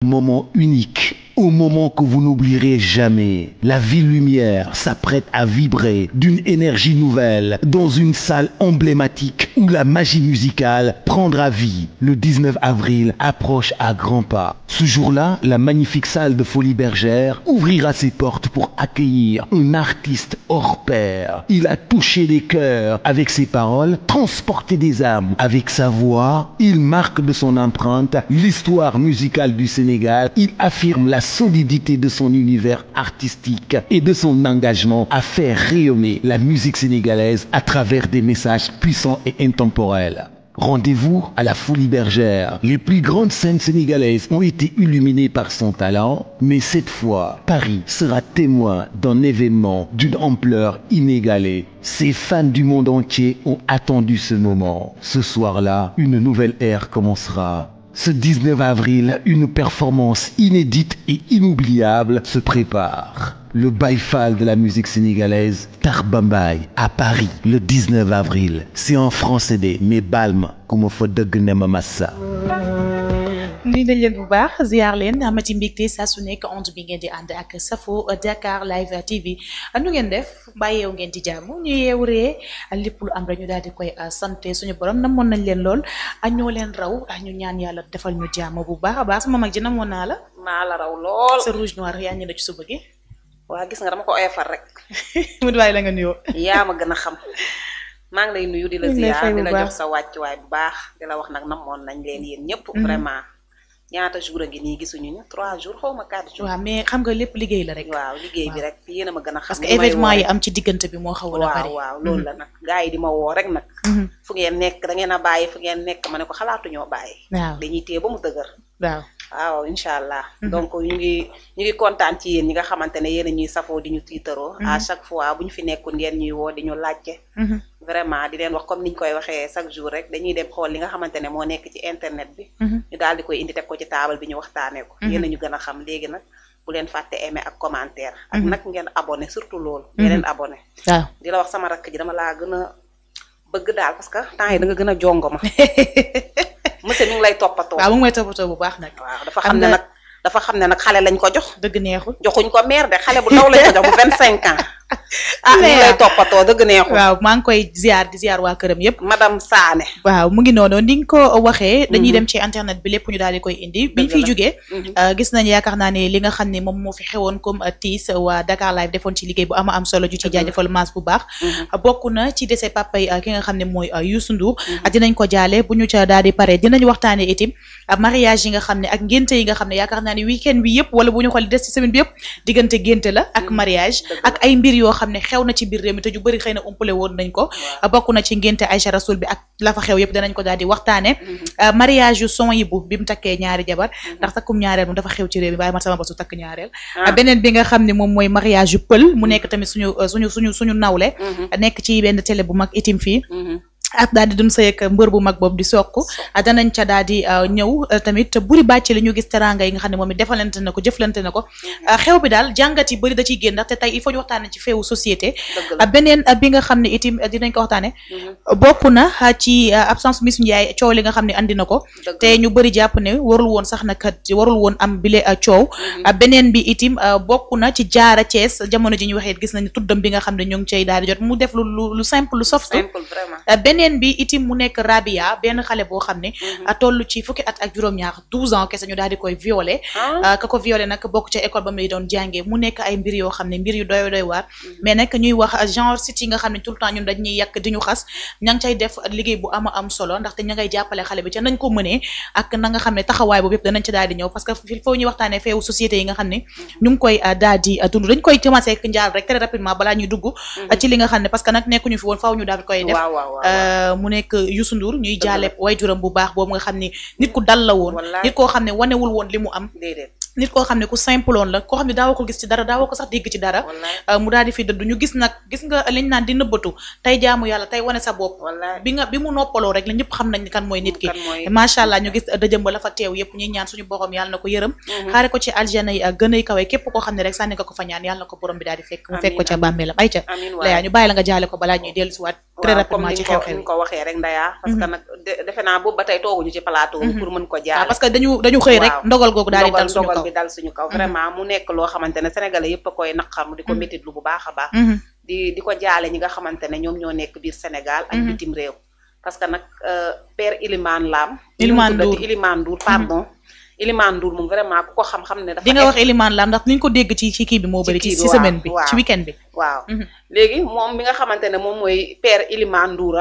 Moment unique, au moment que vous n'oublierez jamais. La ville lumière s'apprête à vibrer d'une énergie nouvelle dans une salle emblématique où la magie musicale prendra vie. Le 19 avril approche à grands pas. Ce jour-là, la magnifique salle de Folies Bergère ouvrira ses portes pour accueillir un artiste hors pair. Il a touché les cœurs avec ses paroles, transporté des âmes avec sa voix. Il marque de son empreinte l'histoire musicale du Sénégal. Il affirme la solidité de son univers artistique et de son engagement à faire rayonner la musique sénégalaise à travers des messages puissants et intemporels. Rendez-vous à la Folie Bergère. Les plus grandes scènes sénégalaises ont été illuminées par son talent, mais cette fois, Paris sera témoin d'un événement d'une ampleur inégalée. Ses fans du monde entier ont attendu ce moment. Ce soir-là, une nouvelle ère commencera. Ce 19 avril, une performance inédite et inoubliable se prépare. Le Baïfal de la musique sénégalaise, Tarbambaï, à Paris, le 19 avril. C'est en français mais balma, comme faut degne massa. nuyu nañ leen bu baax ziar leen amati mbégte saa su nekk onde bi ngeen di ànd ak Safo Dakar Live TV nu ngeen def bàyyeewu ngeen di jàmm ñu yeewree lépp lu am rek ñu daal di koy santé suñu borom namoon nañ leen lool ñoo leen raw ñu ñaan yàlla defal ñu jàmm bu baax a baax sama mag ji namoon naa la. maa la raw lool. sa rouge noir yaa ñu ne ci suba gi. waa gis nga dama ko oyofal rek. mu bàyyi la nga nuyoo. yaa ma gën a xam. maa ngi lay nuyu di la ziar di la jox sa wàccuwaay bu baax di la wax nag namoon nañ leen yéen ñëpp. vraiment. ñaata jour a ngi nii gisuñu ñu 3 jours xaw ma 4 jours. waaw mais xam nga lépp liggéey la rek. waaw liggéey bi rek yéen a ma gën a xam. parce que événement yi am ci diggante bi moo xaw a bari. waaw loolu la nag gars yi di ma woo rek nag. fu ngeen nekk da ngeen a bàyyi fu ngeen nekk ma ne ko xalaatuñoo bàyyi. waaw dañuy téye ba mu dëgër. waaw incha allah. donc ñu ngi kontaan ci yéen ñi nga xamante ne yéen a ñuy safoo di ñu tiitaroo. à chaque fois bu ñu fi nekkul ngeen ñuy woo di ñu laajte. vraiment di leen wax comme niñ koy waxee chaque jour rek dañuy dem xool li nga xamante ne moo nekk ci internet bi. ñu daal di koy indi teg ko ci taabal bi ñu waxtaanee ko. yéen a ñu gën a xam léegi nag bu leen fàtte aimer ak commentaire. ak nag ngeen abonné surtout loolu. ngeen abonné. waaw di la wax sama rakk ji dama laa gën a bëgg daal parce que temps yi da nga gën a jongo ma. monsieur mi ngi lay toppatoo. waaw mu ngi may toppatoo bu baax nag. waaw dafa xam ne nag xale lañ ko jox. dëgg neexul joxuñ ko meer de xale bu ndaw lañ ko jox bu 25 ans. mi ngi lay toppatoo dëgg neexul. waaw maa ngi koy ziar di ziar waa këram yëpp. madame Sané. waaw mu ngi noonu ni nga ko waxee. dañuy dem ci internet bi lépp ñu daal di koy indi. biñ fiy jugee. gis nañ yaakaar naa ne li nga xam ne moom moo fi xewoon comme tiis waa Dakar Live defoon ci liggéey bu am solo ju ci jaajëfal maas bu baax. bokk na ci dese papay ki nga xam ne mooy Youssou Ndour. dinañ ko jaale bu ñu ca daal di pare dinañ waxtaane itam mariage yi nga xam ne ak ngénte yi nga xam ne yaakaar naa ne weekend bi yëpp wala bu ñu xool des ci semaine bi yëpp diggante ngénte la ak mariage ak ay mbir yoo xam ne xew na ci biir réew mi te ju bëri xëy na umpale woon nañ ko. bokk na ci ngénte Aïcha Rasoul bi ak la fa xew yëpp danañ ko daal di waxtaane mariage yu son yi bu bi mu takkee ñaari jabar ndax takkum ñaareel moom dafa xew ci réew mi bàyyi man sama bosu takk ñaareel beneen bi nga xam ne moom mooy mariage yu pël mu nekk tamit suñu nawle nekk ci benn télé bu mag itim fii ak daal di dun sëy ak mbër bu mag boobu di sokk danañ ca daal di ñëw tamit buri bàcc li ñu gis teranga yi nga xam ne moom it defalante na ko jëflante na ko xew bi daal jàngat yi bëri da ciy génn ndaxte tey il faut ñu waxtaane ci feewu société beneen bi nga xam ne itim dinañ ko waxtaane bokk na ci absence Miss Ndiaye coow li nga xam ne andi na ko te ñu bëri jàpp ne warul woon sax nag warul woon am bile coow beneen bi itim bokk na ci Jaara Thiès jamono ji ñu waxee gis nañu tuddam bi nga xam ne ñu ngi cay daal di jot mu def lu simple lu soft beneen bi itim mu nekk Rabia benn xale boo xam ne toll ci fukki at ak juróom-ñaar 12 ans kese ñu daal di koy violé ka ko violé nag bokk ca école ba muy doon jàngee mu nekk ay mbir yoo xam ne mbir yu doy waar mais nag ñuy wax genre site yi nga xam ne tout le temps ñun dañuy yàq di ñu xas ña ngi cay def liggéey bu am solo ndaxte ña ngay jàppale xale bi ca nañ ko mënee ak na nga xam ne taxawaay boobu yëpp danañ ca daal di ñëw parce que il faut ñuy waxtaanee feewu société yi nga xam ne ñu ngi koy daal di dund dañ koy commencé ak njaal rek très rapidement balaa ñuy dugg ci li nga xam ne parce que nag nekkuñu fi woon faaw ñu daal koy def mu nekk Youssou Ndour ñuy jaale wayjuram bu baax boobu nga xam ne nit ku dal la woon nit koo xam ne wanewul woon li mu am nit koo xam ne ku simple woon la koo xam ne daawoo ko gis ci dara daawoo ko sax dégg ci dara mu daal di fi dëdd ñu gis nga liñ naan di nëbbatu tey jaamu yàlla tey wane sa bopp bi mu noppaloo rek la ñëpp xam nañ ni kan mooy nit ki macha allah ñu gis dëjëm ba la fa teew yëpp ñuy ñaan suñu borom yàlla na ko yërëm xaare ko ci aljana yi gën ay kawe képp koo xam ne rek sànni nga ko fa ñaan yàlla na ko borom bi daal di fekk mu fekk ko ca bàmmeelam ay ca layaa ñu bàyyi la nga jaale ko balaa ñuy dellu si waat très rapidement ci xew-xew yi ko waxee rek Ndaya parce que nag defe naa boobu ba tey tooguñu ci plateau pour mën ko jaale parce que dañu xëy rek ndogal googu daal di dal suñu kaw vraiment mu nekk loo xamante ne sénégalais yëpp a koy naqarlu di ko métitlu bu baax a baax di ko jaale ñi nga xamante ne ñoom ñoo nekk biir Sénégal ak bitim réew parce que nag père Ilimane Ndour pardon Ilimane Ndour moom vraiment ku ko xam-xam ne dafa di nga wax Ilimane Lam ndax niñ ko dégg ci kii bi moo bëri ci semaine bi ci weekend bi waaw léegi moom bi nga xamante ne moom mooy père Ilimane Ndour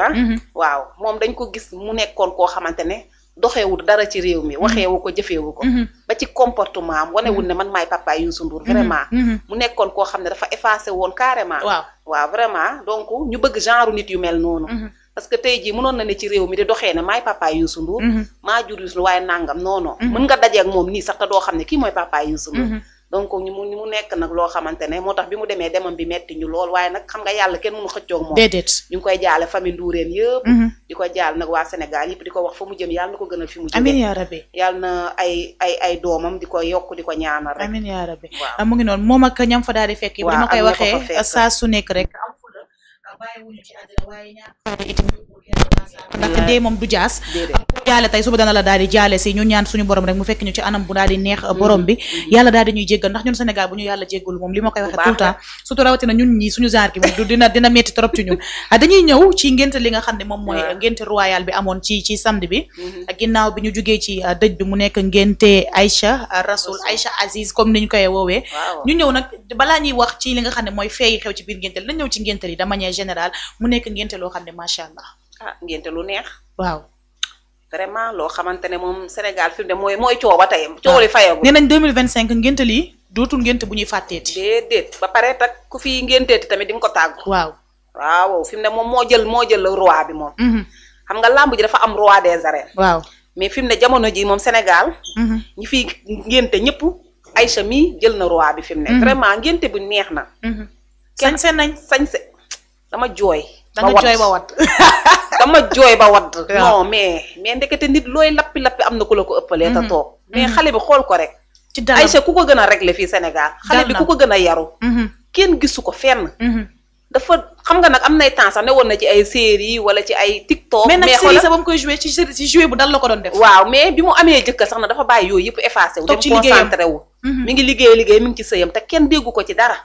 waaw moom dañ ko gis mu nekkoon koo xamante ne doxeewul dara ci réew mi waxeewu ko jëfeewu ko ba ci comportement am wanewul ne man maay papa Youssou Ndour vraiment mu nekkoon koo xam ne dafa effacé woon carrément waaw vraiment donc ñu bëgg genre nit yu mel noonu parce que tey jii mënoon na ne ci réew mi di doxee ne maay papa Youssou Ndour maa jur Youssou waaye nangam non mën nga dajeek moom nii sax te doo xam ne kii mooy papa Youssou Ndour donc mu nekk nag loo xamante ne moo tax bi mu demee demam bi metti ñu lool waaye nag xam nga yàlla kenn mënu xëccoog moom déedéet ñu ngi koy jaale famille Ndourène yëpp di ko jaal nag waa Sénégal yëpp di ko wax fa mu jëm yàlla na ko gënal fi mu jógee amiin yaa rabbi yàlla na ay doomam di ko yokk di ko ñaanal rek amiin yaa rabbi mu ngi noonu moom ak ñam fa daal di fekk yi ma koy waxee saa su nekk rek bàyyiwuñu ci àddina waaye ndax dee moom du jaas jaale tey suba dana la daal di jaale si ñu ñaan suñu borom rek mu fekk ñu ci anam bu daal di neex borom bi yàlla daal di ñuy jéggal ndax ñun Sénégal bu ñu yàlla jéggalu moom li ma koy waxee tout le temps surtout rawatina ñun ñi suñu genre gi moom du dina metti trop ci ñun dañuy ñëw ci ngénte li nga xam ne moom mooy ngénte royal bi amoon ci samedi bi ginnaaw bi ñu jugee ci dëj bi mu nekk ngénte Aïcha Rasoul Aïcha Aziz comme ni ñu koy woowee ñu ñëw nag balaa ñuy wax ci li nga xam ne mooy feeyi xew ci biir ngénte li nañ ñëw ci ngénte li de manière générale mu nekk ngénte loo xam ne macha allah ngénte lu neex waaw vraiment loo xamante ne moom Sénégal fi mu ne mooy cooba tey coow li fayagu nee nañ 2025 ngénte lii dootul ngénte bu ñuy fàtteeti déedéet ba pare tak ku fi ngénteeti tamit di nga ko tàggu waaw fi mu ne moom moo jël roi bi moom xam nga làmb ji dafa am roi des arènes waaw mais fi mu ne jamono ji moom Sénégal ñi fi ngénte ñëpp Aïcha mi jël na roi bi fi mu ne vraiment ngénte bu neex na sañse dama jooy dama jooy ba wadd non mais ndekete nit looy lappi-lappi am na ku la ko ëppalee ta toog mais xale bi xool ko rek Aïcha ku ko gën a réglé fii Sénégal xale bi ku ko gën a yaru kenn gisu ko fenn dafa xam nga nag am nay temps sax ne woon na ci ay série wala ci ay TikTok mais nag série sax ba mu koy joué ci joué bu dal la ko doon def waaw mais bi mu amee jëkkër sax na dafa bàyyi yooyu yëpp effacé wu dem concentré wu mi ngi liggéey mi ngi ci sëyam te kenn déggu ko ci dara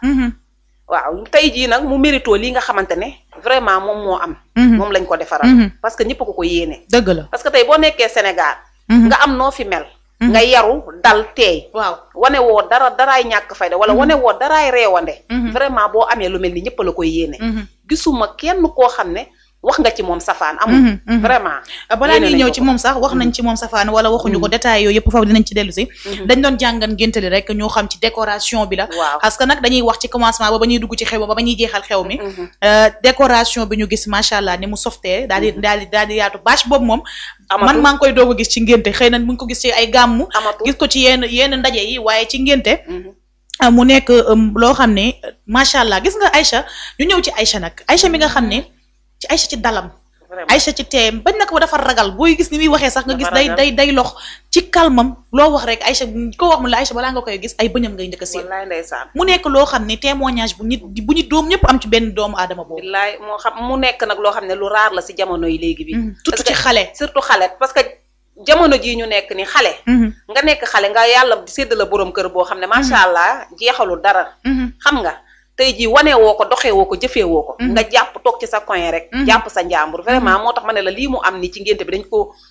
waaw tey jii nag mu mérito lii nga xamante ne vraiment moom moo am moom lañ ko defaral parce que ñëpp ko yéene dëgg la parce que tey boo nekkee Sénégal nga am noo fi mel nga yaru dal teey waaw wane woo daraay ñàkk fayda wala wane woo daraay reewande vraiment boo amee lu mel ni ñëpp la koy yéene gisuma kenn koo xam ne wax nga ci moom safaan amul vraiment balaa ñuy ñëw ci moom sax wax nañ ci moom safaan wala waxuñu ko détails yooyu yëpp foofu dinañ ci dellu si dañ doon jàngan ngéntali rek ñoo xam ci décoration bi la parce que nag dañuy wax ci commencement ba ñuy dugg ci xew ba ñuy jeexal xew mi décoration bi ñu gis macha allah ni mu softee daal di yaatu bâche boobu moom man maa ngi koy doog a gis ci ngénte xëy na mu ngi ko gis ci ay gàmmu gis ko ci yenn ndaje yi waaye ci ngénte mu nekk loo xam ne macha allah gis nga Aïcha ñu ñëw ci Aïcha nag Aïcha mi nga xam ne ci Aïcha ci dalam Aïcha ci teem bañ na ko dafa ragal booy gis ni muy waxee sax nga gis day lox ci kalmam loo wax rek Aïcha ko wax mu la Aïcha balaa nga koy gis ay bëñam ngay njëkk a seen mu nekk loo xam ne témoignage bu ñu doom ñëpp am ci benn doomu aadama boobu wallaay moo xam mu nekk nag loo xam ne lu raar la si jamono yi léegi bi surtout ci xale surtout xale parce que jamono jii ñu nekk ni xale nga nekk xale nga yàlla sédd la borom kër boo xam ne macha allah jeexalul dara xam nga tey jii wane woo ko doxee woo ko jëfee woo ko nga jàpp toog ci sa coin rek jàpp sa njàmbur vraiment moo tax ma ne la lii mu am ni ci ngénte bi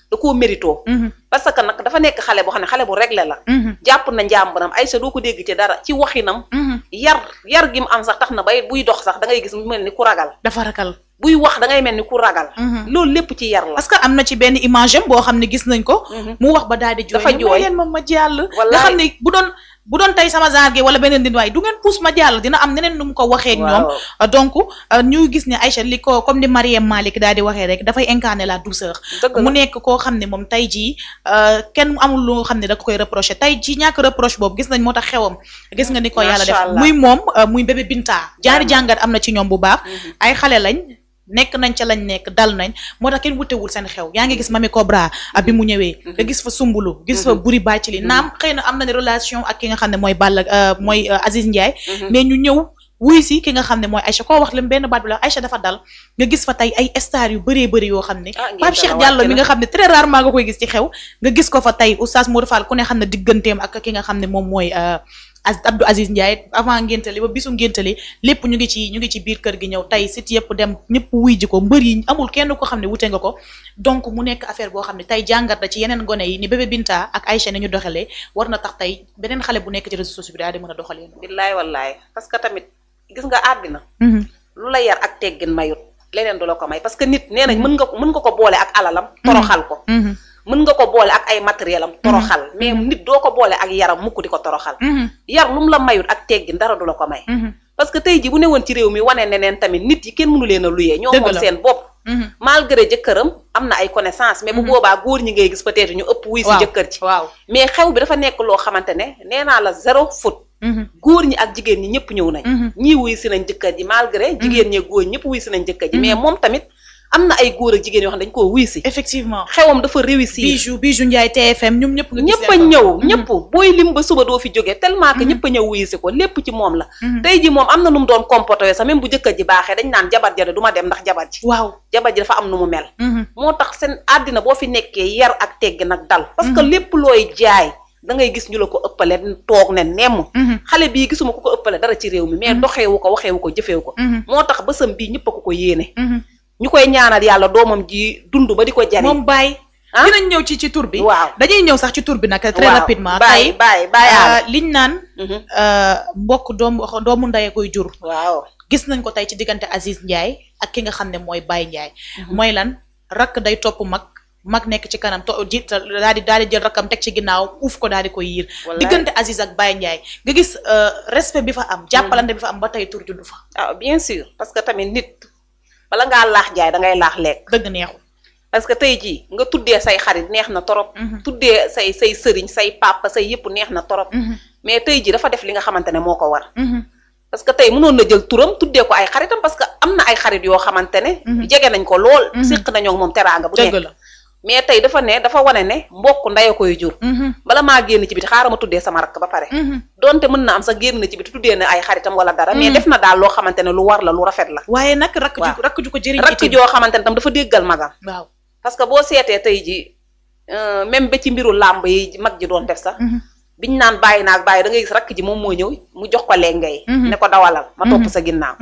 da koo mérito parce que nag dafa nekk xale boo xam ne xale bu réglé la jàpp na njàmburam Aïcha doo ko dégg ci dara ci waxinam yar gi mu am sax tax na bay buy dox sax da ngay gis mu mel ni ku ragal dafa ragal buy wax da ngay mel ni ku ragal loolu lépp ci yar la parce que am na ci benn image am boo xam ne gis nañ ko mu wax ba daal di jooy dafa jooy leen ma jàll nga xam ne bu doon bu doon tey sama genre gi wala beneen din waaye du ngeen puus ma jàll dina am neneen nu mu ko waxee ak ñoom donc ñu gis ne Aïcha li ko comme ni Mariam Malick daal di waxee rek dafay incarner la douceur mu nekk koo xam ne moom tey jii kenn amul lu xam ne da ko koy reproché tey jii ñàkk reproche boobu gis nañ moo tax xewam gis nga ni ko yàlla def muy moom muy bébé Binta jaari jàngat am na ci ñoom bu baax ay xale lañ nekk nañ ca lañ nekk dal nañ moo tax kenn wutewul seen xew yaa ngi gis Mami Cobra bi mu ñëwee nga gis fa Sumbulu gis fa Buri Bàccili naam xëy na am nañ relation ak ki nga xam ne mooy Balla mooy Aziz Ndiaye mais ñu ñëw wuy si ki nga xam ne mooy Aïcha koo wax lim benn baat bi la Aïcha dafa dal nga gis fa tey ay star yu bëree bëri yoo xam ne Pape Cheikh Diallo mi nga xam ne très rarement nga koy gis ci xew nga gis ko fa tey Oustaz Modou Fall ku ne xam ne digganteem ak ki nga xam ne moom mooy Abdou Aziz Ndiaye avant ngéntali ba bisu ngéntali lépp ñu ngi ci biir kër gi ñëw tey sit yëpp dem ñëpp wuy ji ko mbër yi amul kenn ko xam ne wute nga ko donc mu nekk affaire boo xam ne tey jàngat na ci yeneen gone yi ni bébé Binta ak Aïcha ni ñu doxalee war na tax tey beneen xale bu nekk ci réseaux sociaux bi daal di mën a doxalee billaay wallaay parce que tamit gis nga àddina lu la yar ak teggin mayut leneen du la ko may parce que nit nee nañ mën nga ko boole ak alalam toroxal ko mën nga ko boole ak ay matériel am toroxal mais nit doo ko boole ak yaram mukk di ko toroxal yar lu mu la mayut ak teggin dara du la ko may parce que tey ji bu ne woon ci réew mi wane neneen tamit nit yi kenn mënu leen a luyee ñoo moom seen bopp malgré jëkkëram am na ay connaissance mais bu boobaa góor ñi ngay gis peut-être ñu ëpp wuy si jëkkër ji mais xew bi dafa nekk loo xamante ne nee naa la zéro faute góor ñi ak jigéen ñi ñëpp ñëw nañ ñii wuy si nañ jëkkër ji malgré jigéen ñi góor ñëpp wuy si nañ jëkkër ji mais moom tamit am na ay góor ak jigéen yoo xam ne dañ koo wuy si effectivement xewam dafa réussir Bijou Ndiaye TFM ñoom ñëpp ñëpp a ñëw ñëpp booy lim ba suba doo fi jóge tellement que ñëpp a ñëw wuy si ko lépp ci moom la tey ji moom am na nu mu doon comporté sax même bu jëkkër ji baaxee dañ naan jabar ja du ma dem ndax jabar ji jabar ji dafa am nu mu mel moo tax seen àddina boo fi nekkee yar ak tegg nag dal parce que lépp looy jaay da ngay gis ñu la ko ëppale toog ne nemm xale bii gisuma ku ko ëppale dara ci réew mi mais doxeewu ko waxeewu ko jëfeewu ko moo tax bësam bii ñëpp a ko yéene ñu koy ñaanal yàlla doomam ji dund ba di ko jariñ moom Baye dinañ ñëw ci tur bi waaw dañuy ñëw sax ci tur bi nag très rapidement Baye liñ naan mbokk doomu ndey koy jur waaw gis nañ ko tey ci diggante Aziz Ndiaye ak ki nga xam ne mooy Baye Ndiaye mooy lan rakk day topp mag nekk ci kanam daal di jël rakkam teg ci ginnaaw uuf ko daal di koy yiir diggante Aziz ak Baye Ndiaye nga gis respect bi fa am jàppalante bi fa am ba tey tur juddu fa bien sûr parce que tamit nit bala ngaa laax jaay da ngay laax lekk dëgg neexul parce que tey jii nga tuddee say xarit neex na torop tuddee say sëriñ say papa say yëpp neex na torop mais tey jii dafa def li nga xamante ne moo ko war parce que tey mënoon na jël turam tuddee ko ay xaritam parce que am na ay xarit yoo xamante ne jege nañ ko lool séq nañoo moom teraanga bu nekk mais tey dafa wane ne mbokk ndaya koy jur bala maa génn ci biti xaaral ma tuddee sama rakk ba pare donte mën na am sax génn na ci biti tuddee na ay xaritam wala dara mais def na daal loo xamante ne lu war la lu rafet la waaye nag rakk ju ko jëriñ rakk joo xamante ne tam dafa déggal magam waaw parce que boo seetee tey ji même ba ci mbiru làmb yi mag ji doon def sax biñ naan bàyyi naag bàyyi da ngay gis rakk ji moom moo ñëw mu jox ko lengay ne ko dawalal ma topp sa ginnaaw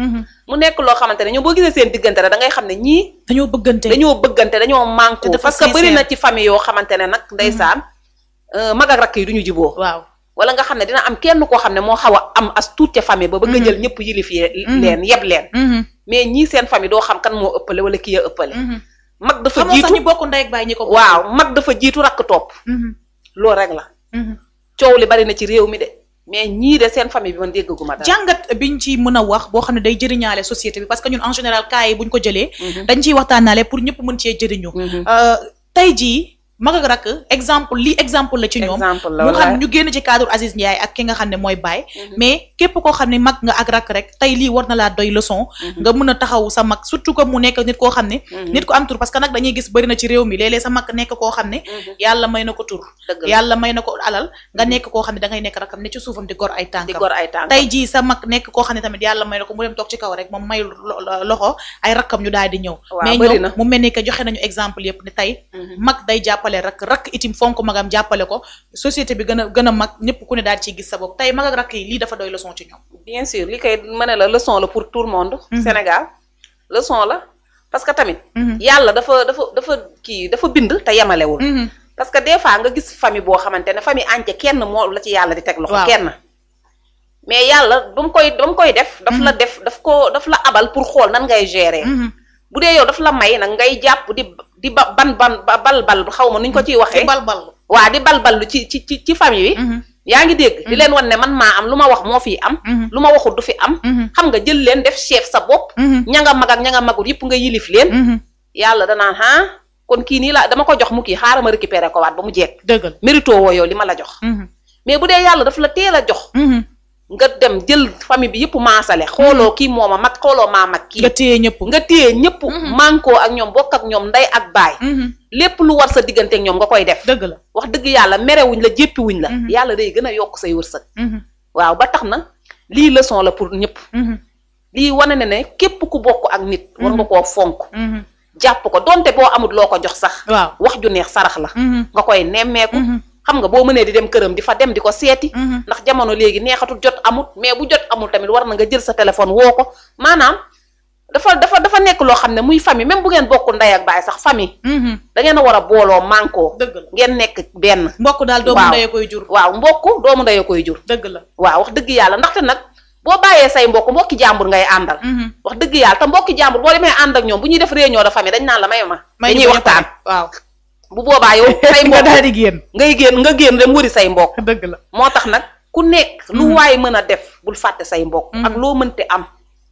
mu nekk loo xamante ne ñoom boo gisee seen diggante rek da ngay xam ne ñii dañoo bëggante dañoo manko parce que bëri na ci famille yoo xamante ne nag ndeysaan mag ak rakk yi duñu jiboo waaw wala nga xam ne dina am kenn koo xam ne moo xaw a am as tuut ca famille ba bëgg a jël ñëpp yilif leen yeb leen mais ñii seen famille doo xam kan moo ëppale wala kii a ëppale mag dafa jiitu sax ñu bokk ndey ak baay ñi ko waaw mag dafa jiitu rakk topp loolu rek la coow li bari na ci réew mi de mais ñii de seen famille bi man déggaguma dara jàngat biñ ci mën a wax boo xam ne day jëriñaale société bi parce que ñun en général cas yi buñ ko jëlee dañ ciy waxtaanaale pour ñëpp mën cee jëriñu tey jii mag ak rakk exemple la ci ñoom mu xam ñu génn ci cadre Aziz Ndiaye ak ki nga xam ne mooy Baye mais képp koo xam ne mag nga ak rakk rek tey lii war na laa doy leçon nga mën a taxaw sa mag surtout que mu nekk nit koo xam ne nit ko am tur parce que nag dañuy gis bëri na ci réew mi léeg-léeg sa mag nekk koo xam ne yàlla may na ko tur yàlla may na ko alal nga nekk koo xam ne da ngay nekk rakkam ne ci suufam di gor ay tànkam tey jii sa mag nekk koo xam ne tamit yàlla may na ko mu dem toog ci kaw rek moom may loxo ay rakkam ñu daal di ñëw mais ñoom mu mel ni que joxe nañu exemple yëpp ne tey mag day jàppale rakk itim fonk magam jàppale ko société bi gën a mag ñëpp ku ne daal ciy gis sa bopp tey mag ak rakk yi lii dafa doy leçon ci ñoom bien sûr li koy mën a la leçon la pour tout le monde Sénégal leçon la parce que tamit yàlla dafa bind te yemalewul parce que des fois nga gis famille boo xamante ne famille entière kenn moo la ci yàlla di teg loxo kenn mais yàlla ba mu koy def daf la abal pour xool nan ngay gérer bu dee yow daf la may nag ngay jàpp di bal xaw ma nuñ ko ciy waxee. di balbal waa di balbal ci famille bi. yaa ngi dégg di leen wan ne man maa am lu ma wax moo fi am lu ma waxut du fi am xam nga jël leen def chef sa bopp ña nga mag ak ña nga magul yëpp nga yilif leen yàlla danaan kon kii nii la dama ko jox mu kii xaaral ma récupérer ko waat ba mu jeeg dëggal mérito woo yow li ma la jox mais bu dee yàlla daf la teel a jox nga dem jël famille bi yëpp maasale xooloo kii mooma mag xooloo maa mag kii nga téye ñëpp mànkoo ak ñoom bokk ak ñoom nday ak baay lépp lu war sa diggante ak ñoom nga koy def dëgg la wax dëgg yàlla merewuñ la jéppiwuñ la yàlla day gën a yokk say wërsëg waaw ba tax na lii leçon la pour ñëpp lii wane ne képp ku bokk ak nit war nga koo fonk jàpp ko donte boo amul loo ko jox sax waaw wax ju neex sarax la nga koy nemmeeku xam nga boo mënee di dem këram di fa dem di ko seeti ndax jamono léegi neexatul jot amut mais bu jot amul tamit war na nga jël sa téléphone woo ko maanaam dafa nekk loo xam ne muy famille même bu ngeen bokk ndey ak baay sax famille da ngeen a war a booloo mànkoo ngeen nekk benn mbokk daal doomu ndey koy jur waaw mbokk doomu ndey koy jur dëgg la waaw wax dëgg yàlla ndaxte nag boo bàyyee say mbokki jàmbur ngay àndal wax dëgg yàlla te mbokki jàmbur boo demee ànd ak ñoom bu ñuy def réunion de famille dañ naan la may ma dañuy waxtaan waaw bu boobaa yow say mbokk daal di génn nga génn dem wëri say mbokk dëgg la moo tax nag ku nekk lu waay mën a def bul fàtte say mbokk ak loo mënti am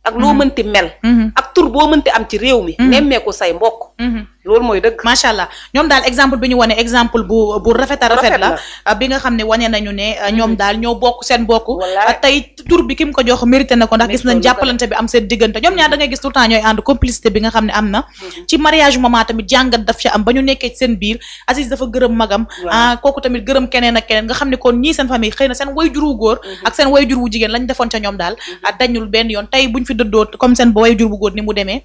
ak loo mënti mel ak tur boo mënti am ci réew mi nemmeeku say mbokk loolu mooy dëgg macha allah ñoom daal exemple bi ñu wane exemple bu rafet a rafet la bi nga xam ne wane nañu ne ñoom daal ñoo bokk seen bokk tey tur bi ki mu ko jox mérité na ko ndax gis nañ jàppalante bi am seen diggante ñoom ñaar da ngay gis tout le temps ñooy ànd complicité bi nga xam ne am na ci mariage maman tamit jàngat daf ci am ba ñu nekkee seen biir Aziz dafa gërëm magam kooku tamit gërëm keneen ak keneen nga xam ne kon ñii seen famille xëy na seen wayjur wu góor ak seen wayjur wu jigéen lañ defoon ca ñoom daal dañul benn yoon tey buñ fi dëddoo comme seen ba wayjur bu góor ni mu demee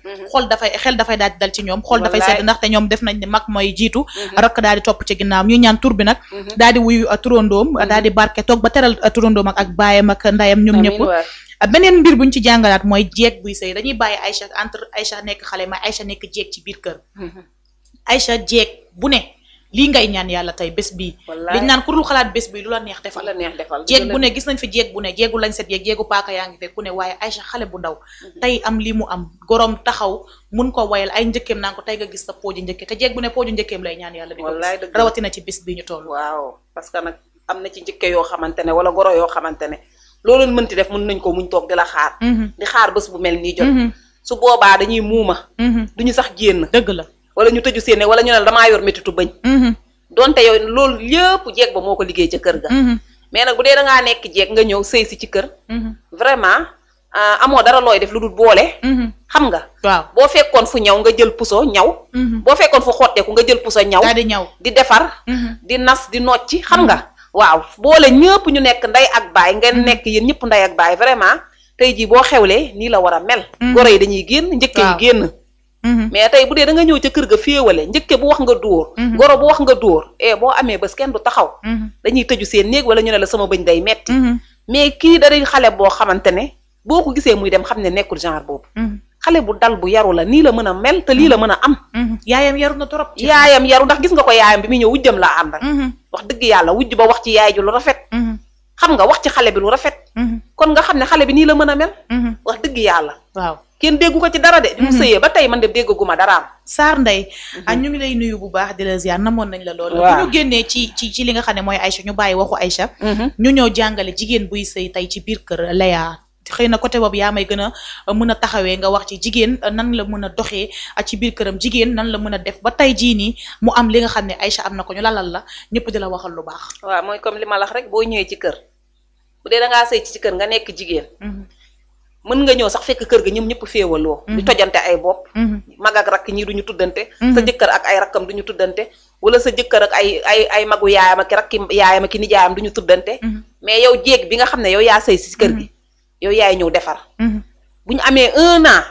xel dafay daal di dal ci ñoom xool dafay sedd ndaxte ñoom def nañ ne mag mooy jiitu rakk daal di topp ci ginnaaw ñuy ñaan tur bi nag daal di wuyu turandoom daal di barke toog ba teral turandoom ak baayam ak ndayam ñoom ñëpp beneen mbir buñ ci jàngalaat mooy jeeg buy sëy dañuy bàyyi Aïcha entre Aïcha nekk xale mais Aïcha nekk jeeg ci biir kër Aïcha jeeg bu ne lii ngay ñaan yàlla tey bés bii liñ naan ku dul xalaat bés bii lu la neex defal jeeg bu ne gis nañ fi jeeg bu ne jeegu lañ set yeeg jeegu paaka yaa ngi fekk ku ne waaye Aïcha xale bu ndaw tey am li mu am gorom taxaw mun ko wayal ay njëkkeem naan ko tey nga gis sa pooju njëkke te jeeg bu ne pooju njëkkeem lay ñaan yàlla di ko rawatina ci bés bii ñu toll waaw parce que nag am na ci njëkke yoo xamante ne wala goro yoo xamante ne loolu mënti def mën nañ ko muñ toog di la xaar di xaar bés bu mel nii jot su boobaa dañuy muuma duñu sax génn dëgg la wala ñu tëju séene wala ñu ne damaa yor métitu bëñ donte yow loolu yëpp jeeg ba moo ko liggéey ca kër ga mais nag bu dee dangaa nekk jeeg nga ñëw sëy si ci kër vraiment amoo dara looy def lu dul boole xam nga waaw boo fekkoon fu ñaw nga jël puso ñaw boo fekkoon fu xotteeku nga jël puso ñaw di ñaw di defar di nas di nocci xam nga waaw boole ñëpp ñu nekk nday ak baay ngeen nekk yéen ñëpp nday ak baay vraiment tey jii boo xewlee nii la war a mel goro yi dañuy génn njëkke yi génn mais tey bu dee da nga ñëw ca kër ga féewale njëkke bu wax nga dóor goro bu wax nga dóor boo amee bés kenn du taxaw dañuy tëju seen néeg wala ñu ne la sama bëñ day metti mais kii da day xale boo xamante ne boo ko gisee muy dem xam ne nekkul genre boobu xale bu dal bu yaru la nii la mën a mel te lii la mën a am yaayam yaru na trop yaayam yaru ndax gis nga ko yaayam bi muy ñëw wujjam la àndal wax dëgg yàlla wujj ba wax ci yaay ju lu rafet xam nga wax ci xale bi lu rafet kon nga xam ne xale bi nii la mën a mel wax dëgg yàlla waaw kenn déggu ko ci dara de. bi mu sëyee ba tey man de déggaguma daraam. Sarr Ndeye. ñu ngi lay nuyu bu baax di la ziar namoon nañ la loolu. bu ñu génnee ci li nga xam ne mooy Aïcha ñu bàyyi waxu Aïcha. ñu ñëw jàngale jigéen buy sëy tey ci biir kër Léa. xëy na côté boobu yaa may gën a mën a taxawee nga wax ci jigéen nan la mën a doxee ci biir këram jigéen nan la mën a def ba tey jii nii mu am li nga xam ne Aïcha am na ko ñu lalal la ñëpp di la waxal lu baax. waaw mooy comme li ma la wax rek boo ñëwee ci kër bu dee da ngaa sëy ci kër nga nekk jigéen. mën nga ñëw sax fekk kër ga ñoom ñëpp féewaloo. di tojante ay bopp. mag ak rakk ñii duñu tuddante. sa jëkkër ak ay rakkam duñu tuddante. wala sa jëkkër ak ay magu yaayam ak rakki yaayam ak nijaayam duñu tuddante. mais yow jéeg bi nga xam ne yow yaa sëy ci kër gi. yow yaay ñëw defar. bu ñu amee 1 an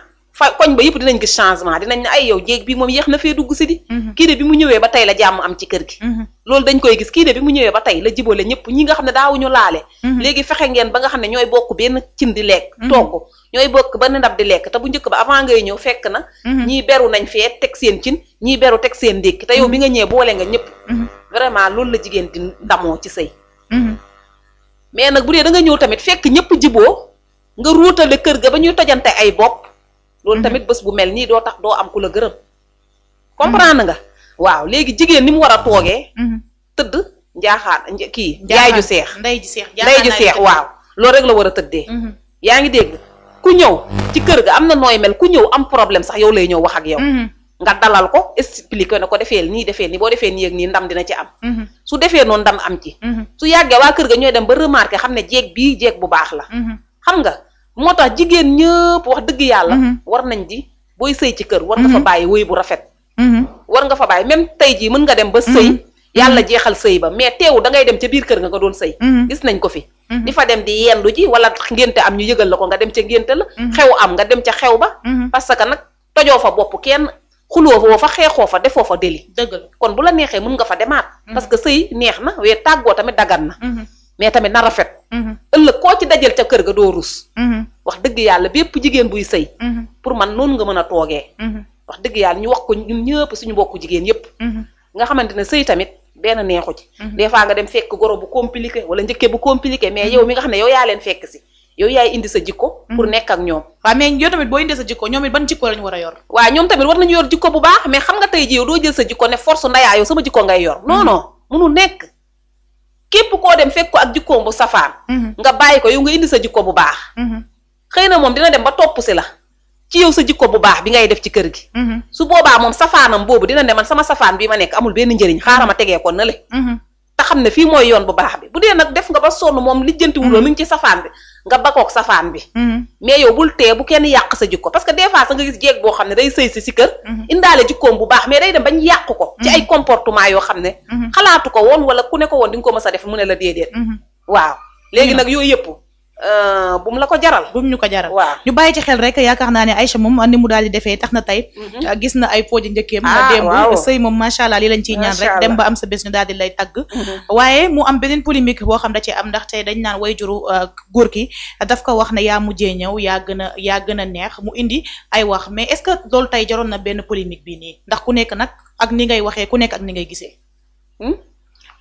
koñ ba yëpp dinañ gis changement dinañ ne ay yow jéeg bi moom yéex na fee dugg si di. kii de bi mu ñëwee ba tey la jàmm am ci kër gi. loolu dañ koy gis kii de bi mu ñëwee ba tey la jibale ñëpp ñi nga xam ne daawuñu laale. léegi fexe ngeen ba nga xam ne ñooy bokk benn cin di lekk. togg ñooy bokk benn ndab di lekk te bu njëkk ba avant ngay ñëw fekk na. ñii beru nañ fee teg seen cin ñii beru teg seen ndékki te yow bi nga ñëwee boole nga ñëpp. vraiment loolu la jigéen di ndamoo ci sëy. mais nag bu dee da nga ñëw tamit fekk ñëpp jiboo nga ruutale kër ga ba ñuy tojante ay bopp. loolu tamit bés bu mel nii doo tax doo am ku la gërëm. comprendre nga waaw léegi jigéen ni mu war a toogee. tëdd njaaxaan kii yaay ju seex ndey ju seex waaw loolu rek la war a tëddee yaa ngi dégg ku ñëw ci kër ga am na nooy mel ku ñëw am problème sax yow lay ñëw wax ak yow nga dalal ko expliquer na ko defee nii boo defee nii ak nii ndam dina ci am su defee noonu ndam am ci su yàggee waa kër ga ñooy dem ba remarquer xam ne jeeg bii jeeg bu baax la xam nga moo tax jigéen ñëpp wax dëgg yàlla war nañ di booy sëy ci kër war nga fa bàyyi woy bu rafet war nga fa bàyyi même tey jii mën nga dem ba sëy yàlla jeexal sëy ba mais teewu da ngay dem ca biir kër nga doon sëy gis nañ ko fi di fa dem di yendu ji wala ngénte am ñu yëgal la ko nga dem ca ngénte la xew am nga dem ca xew ba parce que nag tojoo fa bopp kenn xuloo fa xeexoo fa defoo fa deli dëgg kon bu la neexee mën nga fa demaat parce que sëy neex na wee tàggoo tamit dagan na mais tamit na rafet ëllëg koo ci dajal ca kër ga doo rus wax dëgg yàlla bépp jigéen buy sëy pour man noonu nga mën a toogee wax dëgg yàlla ñu wax ko ñun ñëpp suñu bokku jigéen yëpp nga xamante ne sëy tamit benn neexu ci des fois nga dem fekk goro bu compliqué wala njëkkee bu compliqué mais yow mi nga xam ne yow yaa leen fekk si yow yaay indi sa jikko pour nekk ak ñoom waaw mais yow tamit boo indee sa jikko ñoom it ban jikko lañu war a yor waaw ñoom tamit war nañu yor jikko bu baax mais xam nga tey ji yow doo jël sa jikko ne force ndayaa yow sama jikko ngay yor non non munul nekk képp koo dem fekk ko ak jikkoom bu safaan nga bàyyi ko yow nga indi sa jikko bu baax xëy na moom dina dem ba topp si la ci yow sa jikko bu baax bi ngay def ci kër gi su boobaa moom safaanam boobu dina ne man sama safaan bi ma nekk amul benn njëriñ xaaral ma tegee ko na le te xam ne fii mooy yoon bu baax bi bu dee nag def nga ba sonn moom lijjantiwuloo mi ngi ci safaan bi nga bakook safaan bi mais yow bul tee bu kenn yàq sa jikko parce que des fois sa nga gis jeeg boo xam ne day sëy si kër indaale jikkoom bu baax mais day dem bañ yàq ko ci ay comportement yoo xam ne xalaatu ko woon wala ku ne ko woon di nga ko mës a def mu ne la déedéet waaw léegi nag yooyu yëpp bu mu la ko jaral bu mu ñu ko jaral waaw ñu bàyyi ci xel rek yaakaar naa ne Aïcha moom ni mu daal di defee tax na tey gis na ay fooji njëkkeem démb sëy moom macha allah lii lañ ciy ñaan rek dem ba am sa bés ñu daal di lay tagg waaye mu am beneen polémique boo xam da ci am ndax tey dañ naan way juru góor ki daf ko wax ne yaa mujjee ñëw yaa gën a neex mu indi ay wax mais est-ce que loolu tey jaroon na benn polémique bi nii ndax ku nekk nag ak ni ngay waxee ku nekk ak ni ngay gisee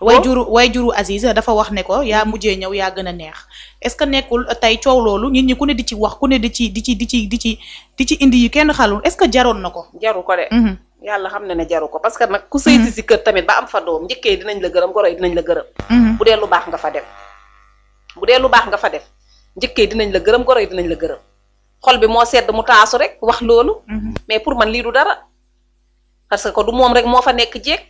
way juru Aziz dafa wax ne ko yaa mujjee ñëw yaa gën a neex est-ce que nekkul tey coow loolu nit ñi ku ne di ci wax ku ne di ci indi yu kenn xalul est-ce que jaroon na ko jaru ko de yàlla xam ne jaru ko parce que nag ku sëy si kër tamit ba am fa doom njëkkee dinañ la gërëm goro yi dinañ la gërëm bu dee lu baax nga fa def njëkkee dinañ la gërëm goro yi dinañ la gërëm xol bi moo sedd mu taasu rek wax loolu mais pour man lii du dara parce que du moom rek moo fa nekk jeeg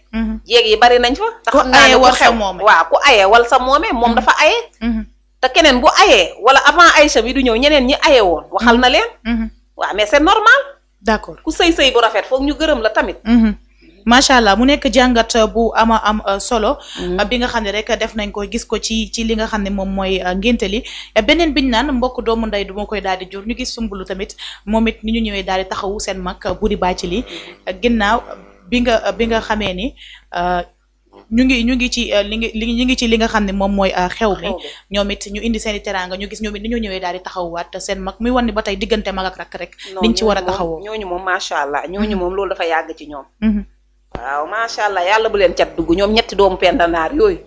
yi bari nañ fa te xam naa ne ku xew waaw ku aye wala sa moome moom dafa aye te keneen bu ayee wala avant Aïcha bi du ñëw ñeneen ñi aye woon waxal na leen waaw mais c'est normal d'accord ku sëy bu rafet foog ñu gërëm la tamit macha allah mu nekk jàngat bu ama am solo bi nga xam ne rek def nañ ko gis ko ci li nga xam ne moom mooy ngénte li beneen biñ naan mbokk doomu ndey du ma koy daal di jur ñu gis Soumboulou tamit moom it ni ñu ñëwee daal di taxawu seen mag Boury Bathily ginnaaw bi nga xamee ni ñu ngi ci ñu ngi ci li nga xam ne moom mooy xew mi ñoom it ñu indi seen i teraanga ñu gis ñoom it ni ñu ñëwee daal di taxawuwaat seen mag muy wan ni ba tey diggante mag ak rakk rek niñ ci war a taxawoo ñooñu moom macha allah ñooñu moom loolu dafa yàgg ci ñoom waaw macha allah yàlla bu leen cat dugg ñoom ñetti doomu pendanaar yooyu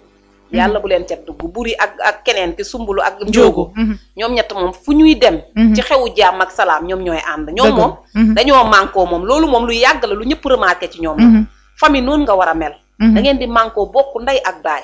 yàlla bu leen cat dugg Boury ak keneen ki Soumboulou ak Ndiogou ñoom ñett moom fu ñuy dem ci xewu jàmm ak salaam ñoom ñooy ànd ñoom moom dañoo mànkoo moom loolu moom lu yàgg la lu ñëpp remarqué ci ñoom la famille noonu nga war a mel da ngeen di mànkoo bokk ndey ak baay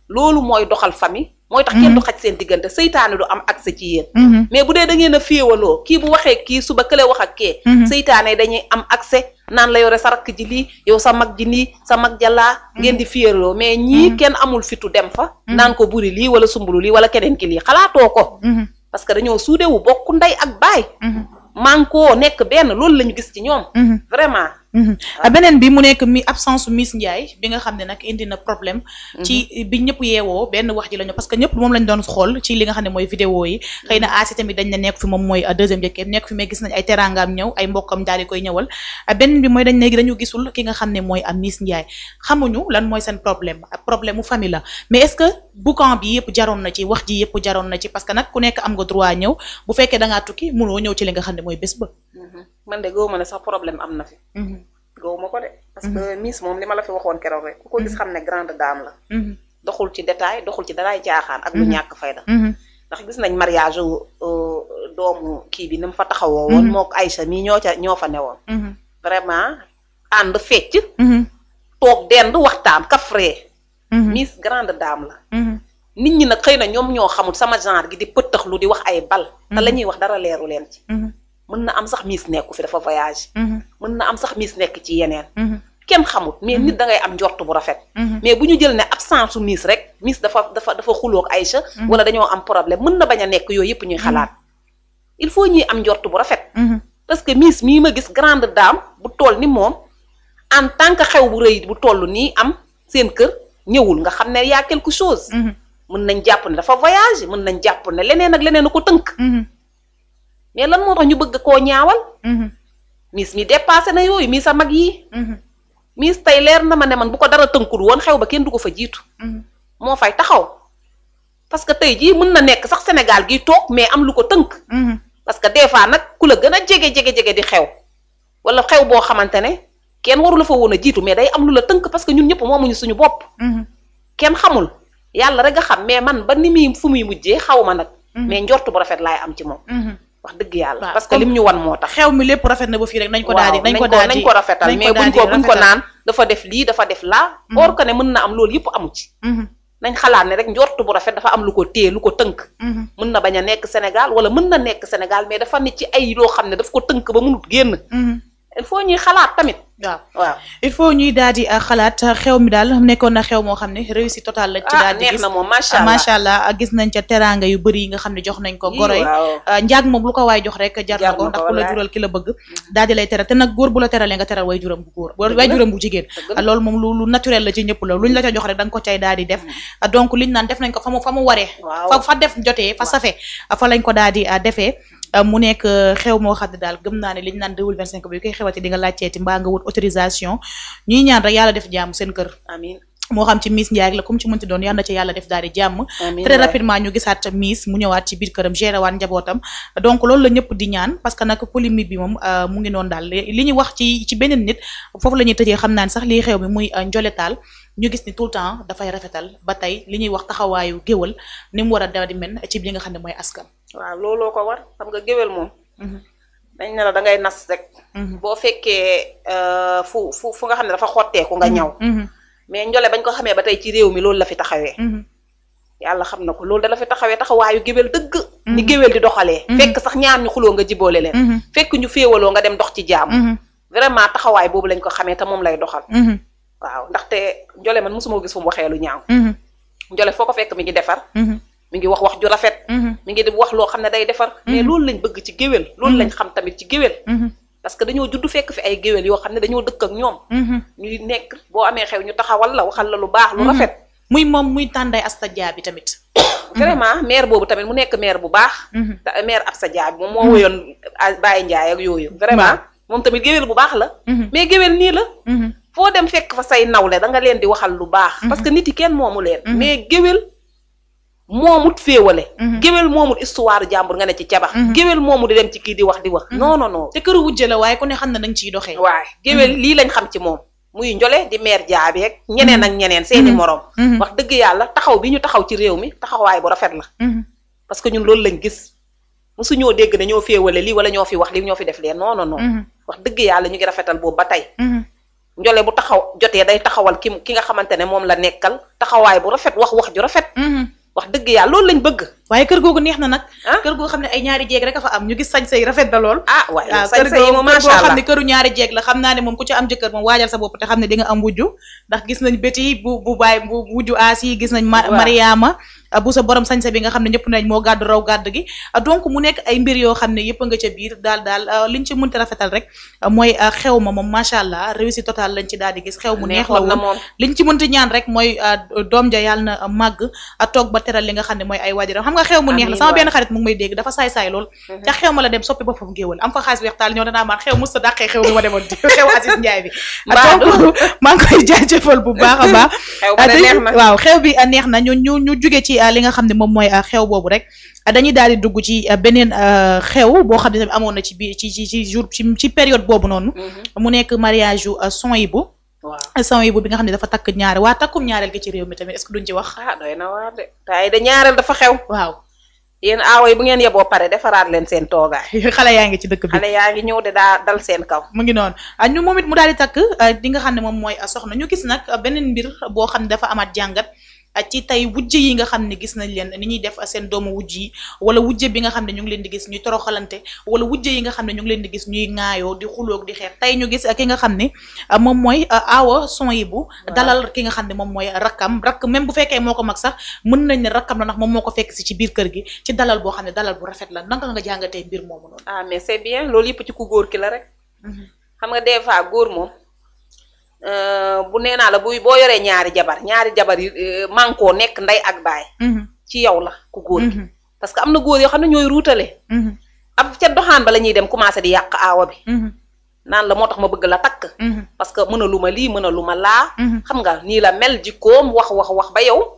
loolu mooy doxal famille mooy tax kenn du xaj seen diggante seytaane du am accès ci yéen mais bu dee da ngeen a féewaloo kii bu waxee kii suba kële wax ak kee seytaane dañuy am accès naan la yore sa rakk ji lii yow sa mag ji nii sa mag jalaa ngeen di féewaloo mais ñii kenn amul fitu dem fa naan ko Boury lii wala Soumboulou lii wala keneen ki lii xalaatoo ko parce que dañoo suudewu bokk ndey ak baay mànkoo nekk benn loolu la ñu gis ci ñoom vraiment beneen bi mu nekk absence Miss Ndiaye bi nga xam ne nag indi na problème ci bi ñëpp yeewoo benn wax ji lañu parce que ñëpp moom lañ doon xool ci li nga xam ne mooy vidéo yi xëy na Asi tamit dañ ne nekk fi moom mooy deuxième njëkkeem nekk fi mais gis nañ ay teraangaam ñëw ay mbokkam daal di koy ñëwal beneen bi mooy dañ léegi dañu gisul ki nga xam ne mooy am Miss Ndiaye xamuñu lan mooy seen problème mu famille la mais est-ce que boucan bi yëpp jaroon na ci wax ji yëpp jaroon na ci parce que nag ku nekk am nga droit ñëw bu fekkee da ngaa tukki mënoo ñëw ci li nga xam ne mooy bés ba man de gëwuma ne sax problème am na fi gëwuma ko de parce que Miss moom li ma la fi waxoon keroog rek ku ko gis xam ne grande dame la doxul ci détail doxul ci daraay jaaxaan ak lu ñàkk fayda ndax gis nañ mariage doomu kii bi ni mu fa taxawoo woon moo ko Aïcha mii ñoo fa newoon vraiment ànd fecc toog dend waxtaan kafree Miss grande dame la. nit ñi nag xëy na ñoom ñoo xamul sama genre gi di pëttaxlu di wax ay bal. te la ñuy wax dara leeru leen ci. mën na am sax Miss nekku fi dafa voyage. mën na am sax Miss nekk ci yeneen. kenn xamut mais nit da ngay am njort bu rafet. mais bu ñu jël ne absence su Miss rek Miss dafa xuloog Aïcha. wala dañoo am problème mën na bañ a nekk yooyu yëpp ñuy xalaat. il faut ñuy am njort bu rafet. parce que Miss mii ma gis grande dame bu toll ni moom en tant que xew bu rëy bu toll nii am seen kër ñëwul nga xam ne y a quelque chose. mën nañ jàpp ne dafa voyage mën nañ jàpp ne leneen ak leneen a ko tënk. mais lan moo tax ñu bëgg koo ñaawal. Miss mi dépassé na yooyu Miss a mag yi. Miss tey leer na ma ne man bu ko dara tënkul woon xew ba kenn du ko fa jiitu. moo fay taxaw parce que tey jii mën na nekk sax Sénégal gi toog mais am lu ko tënk. parce que des fois nag ku la gën a jege di xew wala xew boo xamante ne kenn waru la fa woon a jiitu mais day am lu la tënk parce que ñun ñëpp moomuñu suñu bopp. kenn xamul yàlla rek a xam mais man ba ni muy fu muy mujjee xaw ma nag. mais njort bu rafet laay am ci moom. wax dëgg yàlla parce que lim ñu wan moo tax. xew mi lépp rafet na ba fii rek nañ ko daal di nañ ko rafetal mais buñ ko naan dafa def lii dafa def laa. or que ne mën na am loolu yëpp amu ci. nañ xalaat ne rek njort bu rafet dafa am lu ko téye lu ko tënk. mën na bañ a nekk Sénégal wala mën na nekk Sénégal mais dafa nit ci ay loo xam ne daf ko tënk ba mënut génn. il faut ñuy xalaat tamit. waaw il faut ñuy daal di xalaat xew mi daal nekkoon na xew moo xam ne réussite totale lañ ci daal di gis. neex na moom macha allah gis nañ ca teraanga yu bëri yi nga xam ne jox nañ ko goro yi. njaag moom lu ko waay jox rek jar na ko ndax ku la jural ki la bëgg. daal di lay teral te nag góor bu la teralee nga teral way juram bu góor way juram bu jigéen. loolu moom lu naturel la ci ñëpp la luñ la ca jox rek da nga ko cay daal di def. donc liñ naan def nañ ko fa mu waree. fa def jotee fa safe fa lañ ko daal di defee. mu nekk xew moo xam ne daal gëm naa ne liñ naan 2025 bi koy xewati di nga laajteeti mbaa nga wut autorisation ñuy ñaan rek yàlla def jàmm seen kër. amiin moo xam ci Miss Ndiaye la comme ci mënti doon yal na ci yàlla def daal di jàmm. très rapidement ñu gisaat Miss mu ñëwaat ci biir këram géré waat njabootam donc loolu la ñëpp di ñaan parce que nag polémique bi moom mu ngi noonu daal li ñu wax ci beneen nit foofu la ñuy tëjee xam naa ne sax lii xew mi muy njoletaal ñu gis ni tout le temps dafay rafetal ba tey li ñuy wax taxawaayu géwal ni mu war a daal di mel ci li nga xam ne mooy askan. waaw looloo ko war xam nga géwél moom. dañ ne la da ngay nas rek. boo fekkee fu nga xam ne dafa xotteeku nga ñaw. mais njole bañ ko xamee ba tey ci réew mi loolu la fi taxawee. yàlla xam na ko loolu da la fi taxawee taxawaayu géwél dëgg. ni géwél di doxalee. fekk sax ñaar ñu xuloo nga jiboole leen. fekk ñu féewaloo nga dem dox ci jàmm. vraiment taxawaay boobu lañ ko xamee te moom lay doxal. waaw ndaxte njole man mosuma gis fu mu waxee lu ñaaw. njole foo ko fekk mi ngi defar. mi ngi wax ju rafet. mi ngi wax loo xam ne day defar. mais loolu lañ bëgg ci géwél. loolu lañ xam tamit ci géwél. parce que dañoo judd fekk fi ay géwél yoo xam ne dañoo dëkk ak ñoom. ñuy nekk boo amee xew ñu taxawal la waxal la lu baax lu rafet. muy moom muy tànday Asta Dia bi tamit. vraiment maire boobu tamit mu nekk maire bu baax. maire Asta Dia bi moom moo woyoon Baye Ndiaye ak yooyu. vraiment moom tamit géwél bu baax la. mais géwél nii la. foo dem fekk fa say nawle da nga leen di waxal lu baax. parce que nit yi kenn moomu leen. mais géwél moomut féewale. géwél moomut histoire jàmbur nga ne ci cabax. géwél moomu di dem ci kii di wax. non. te këru wujje la waaye ku ne xam na nañ ciy doxee. waaye géwél lii lañ xam ci moom. muy njole di maire jaabi ak ñeneen ak ñeneen seeni morom. wax dëgg yàlla taxaw bi ñu taxaw ci réew mi taxawaay bu rafet la. parce que ñun loolu lañ gis. musu ñoo dégg ne ñoo féewale lii wala ñoo fi wax lii ñoo fi def leen non. wax dëgg yàlla ñu ngi rafetal boobu ba tey. njole bu taxaw jotee day taxawal ki nga xamante ne moom la nekkal taxawaay bu rafet wax ju rafet. wax dëgg yàlla loolu lañ bëgg. waaye kër googu neex na nag. kër goo xam ne ay ñaari jeeg rek a fa am ñu gis sañse yi rafet na lool. waaye sañse yi moom macha allah kër goo xam ne këru ñaari jeeg la xam naa ne moom ku ci am jëkkër moom waajal sa bopp te xam ne di nga am wujju ndax gis nañ béti bu baay bu wujju aas yi gis nañ Mariama bu sa borom sañse bi nga xam ne ñëpp nañ moo gàddu raw gàddu gi donc mu nekk ay mbir yoo xam ne yëpp nga ca biir daal liñ ci mënti rafetal rek mooy xew ma moom macha allah réussite totale lañ ci daal di gis xew mu neex la woon liñ ci mënti ñaan rek mooy doom ja yàlla na màgg toog ba teral li nga xam ne mooy ay waajuram xam nga xew mu neex la sama benn xarit mu ngi may dégg dafa saay-saay lool ca xew ma la dem soppi boppam géewal am fa xaalis weex taal ñoo danaa maan xew musta dàqee xew bi ma demoon xew Aziz Ndiaye bi donc maa ngi koy jaajëfal bu baax a baax waaw xew bi neex na ñu jóge ci li nga xam ne moom mooy xew boobu rek dañuy daal di dugg ci beneen xew boo xam ne tamit amoon na ci biir ci jour ci période boobu noonu mu nekk mariage yu Sohaibou Sohaibou bi nga xam ne dafa takk ñaare waa takkum ñaareel gi ci réew mi tamit est-ce que duñ ci wax doy na waar de tay da ñaareel dafa xew waaw yéen aawo yi bu ngeen yeboo pare defaraat leen seen toogaay. xale yaa ngi ci dëkk bi xale yaa ngi ñëw de daa dal seen kaw. mu ngi noonu ñu moom it mu daal di takk di nga xam ne moom mooy soxna ñu gis nag beneen mbir boo xam ne dafa amaat jàngat ci tey wujje yi nga xam ne gis nañ leen ni ñuy def seen doomu wujj yi wala wujje bi nga xam ne ñu ngi leen di gis ñuy toroxalante wala wujje yi nga xam ne ñu ngi leen di gis ñuy ŋaayoo di xuloog di xeex tey ñu gis ki nga xam ne moom mooy aawa Souhaibou dalal ki nga xam ne moom mooy rakk même bu fekkee moo ko mag sax mën nañ ne rakkam la ndax moom moo ko fekk si ci biir kër gi ci dalal boo xam ne dalal bu rafet la naka nga jàngatee mbir moomu noonu. Mais c'est bien loolu yëpp ci ku góor ki la rek. xam nga des fois góor moom bu nee naa la boo yoree ñaari jabar yi mànkoo nekk ndey ak baay. ci yow la ku góor gi. parce que am na góor yoo xam ne ñooy ruutale. ab ca doxaan ba la ñuy dem commencé di yàq aawa bi. naan la moo tax ma bëgg la takk. parce que mën a lu ma lii mën a lu ma laa. xam nga nii la mel jikkoom wax ba yow.